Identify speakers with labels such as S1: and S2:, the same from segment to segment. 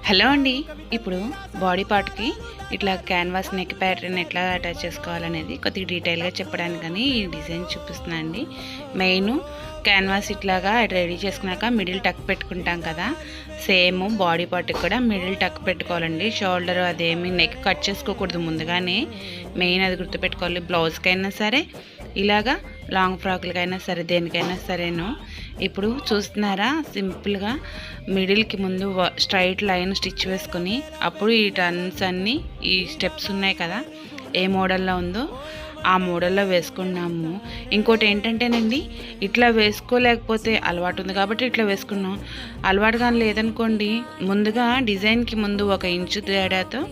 S1: Hello అండి, ఇప్పుడు body పార్ట్కి ఇట్లా క్యాన్వాస్ నెక్ ప్యాటర్న్ ఎట్లా అటాచ్ చేసుకోవాలనేది కొద్దిగా డీటెయిల్గా చెప్పడానికని ఈ డిజైన్ చూపిస్తున్నా అండి. మెయిన్ క్యాన్వాస్ ఇట్లాగా రెడీ చేసుకున్నాక మిడిల్ టక్ పెట్టుకుంటాం కదా, సేమ్ బాడీ పార్ట్కి కూడా మిడిల్ టక్ పెట్టుకోవాలండి. షోల్డర్ అదేమి నెక్ కట్ చేసుకోకూడదు ముందుగానే, మెయిన్ అది గుర్తుపెట్టుకోవాలి. బ్లౌజ్కైనా సరే ఇలాగా లాంగ్ ఫ్రాక్లకైనా సరే దేనికైనా సరేను. ఇప్పుడు చూస్తున్నారా, సింపుల్గా మిడిల్కి ముందు స్ట్రైట్ లైన్ స్టిచ్ వేసుకొని అప్పుడు ఈ టర్న్స్ అన్నీ ఈ స్టెప్స్ ఉన్నాయి కదా, ఏ మోడల్లో ఉందో ఆ మోడల్లో వేసుకున్నాము. ఇంకోటి ఏంటంటేనండి, ఇట్లా వేసుకోలేకపోతే అలవాటు ఉంది కాబట్టి ఇట్లా వేసుకున్నాం. అలవాటు కానీ లేదనుకోండి, ముందుగా డిజైన్కి ముందు 1 ఇంచు తేడాతో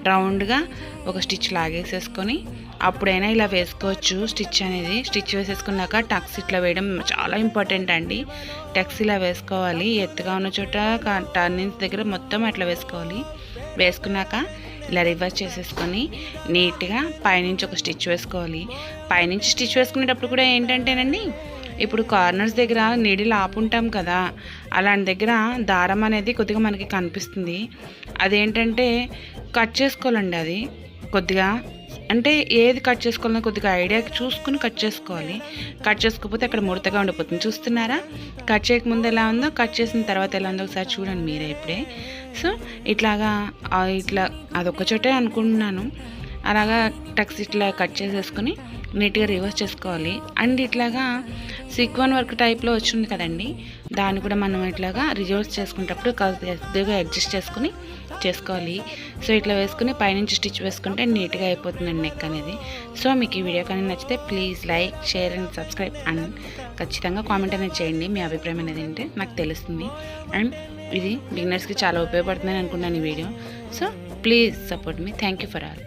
S1: రౌండ్గా ఒక స్టిచ్ లాగేసేసుకొని అప్పుడైనా ఇలా వేసుకోవచ్చు. స్టిచ్ వేసేసుకున్నాక టక్స్ ఇట్లా వేయడం చాలా ఇంపార్టెంట్ అండి. టక్స్ ఇలా వేసుకోవాలి, ఎత్తుగా ఉన్న చోట టర్నింగ్స్ దగ్గర మొత్తం అట్లా వేసుకోవాలి. వేసుకున్నాక ఇలా రివర్స్ చేసేసుకొని నీట్గా పైనుంచి ఒక స్టిచ్ వేసుకోవాలి. పైనుంచి స్టిచ్ వేసుకునేటప్పుడు కూడా ఏంటంటేనండి, ఇప్పుడు కార్నర్స్ దగ్గర నీడిల్ ఆపుంటాం కదా, అలాంటి దగ్గర దారం అనేది కొద్దిగా మనకి కనిపిస్తుంది. అదేంటంటే కట్ చేసుకోవాలండి. అది కొద్దిగా అంటే ఏది కట్ చేసుకోవాలని కొద్దిగా ఐడియా చూసుకుని కట్ చేసుకోవాలి. కట్ చేసుకోకపోతే అక్కడ ముడతగా ఉండిపోతుంది. చూస్తున్నారా, కట్ చేయకముందు ఎలా ఉందో, కట్ చేసిన తర్వాత ఎలా ఉందో ఒకసారి చూడండి మీరే ఇప్పుడే. సో ఇట్లా అదొక చోటే అనుకుంటున్నాను. అలాగా టక్స్ ఇట్లా కట్ చేసేసుకొని నీట్గా రివర్స్ చేసుకోవాలి. అండ్ ఇట్లాగా సీక్వెన్స్ వర్క్ టైప్లో వచ్చింది కదండి, దాన్ని కూడా మనం ఇట్లాగా రివర్స్ చేసుకునేటప్పుడు కొద్దిగా అడ్జస్ట్ చేసుకుని చేసుకోవాలి. సో ఇట్లా వేసుకుని పైనుంచి స్టిచ్ వేసుకుంటే నీట్గా అయిపోతుందండి నెక్ అనేది. సో మీకు ఈ వీడియో కానీ నచ్చితే please like, share and subscribe and ఖచ్చితంగా కామెంట్ అనేది చేయండి. మీ అభిప్రాయం అనేది ఏంటంటే నాకు తెలుస్తుంది. అండ్ ఇది బిగినర్స్కి చాలా ఉపయోగపడుతుందని అనుకున్నాను ఈ video. So please support me. Thank you for all.